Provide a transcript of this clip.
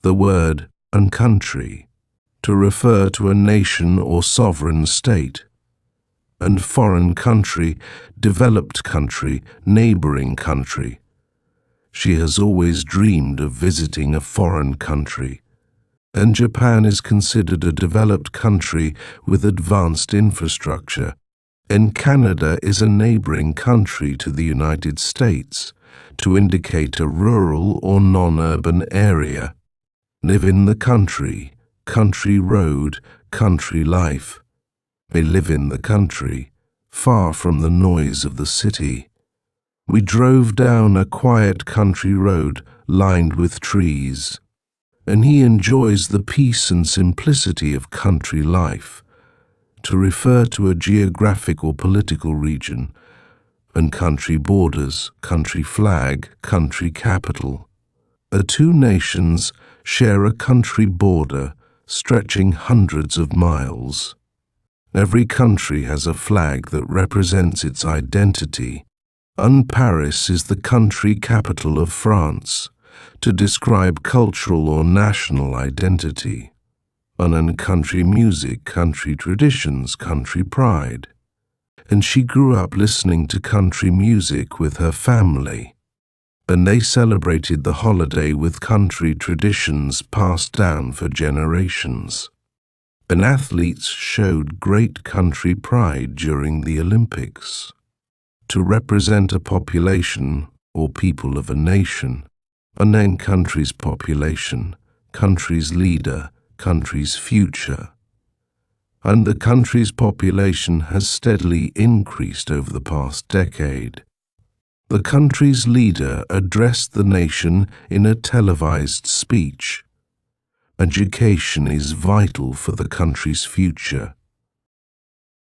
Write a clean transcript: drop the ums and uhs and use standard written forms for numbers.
the word "and country" to refer to a nation or sovereign state, and foreign country, developed country, neighboring country. She has always dreamed of visiting a foreign country, and Japan is considered a developed country with advanced infrastructure, and Canada is a neighboring country to the United States, to indicate a rural or non-urban area. Live in the country, country road, country life. We live in the country, far from the noise of the city. We drove down a quiet country road lined with trees, and he enjoys the peace and simplicity of country life, to refer to a geographic or political region, and country borders, country flag, country capital. The two nations share a country border stretching hundreds of miles. Every country has a flag that represents its identity, and Paris is the country capital of France, to describe cultural or national identity, and country music, country traditions, country pride. And she grew up listening to country music with her family, and they celebrated the holiday with country traditions passed down for generations. And athletes showed great country pride during the Olympics, to represent a population or people of a nation, and then country's population, country's leader, country's future. And the country's population has steadily increased over the past decade. The country's leader addressed the nation in a televised speech. Education is vital for the country's future.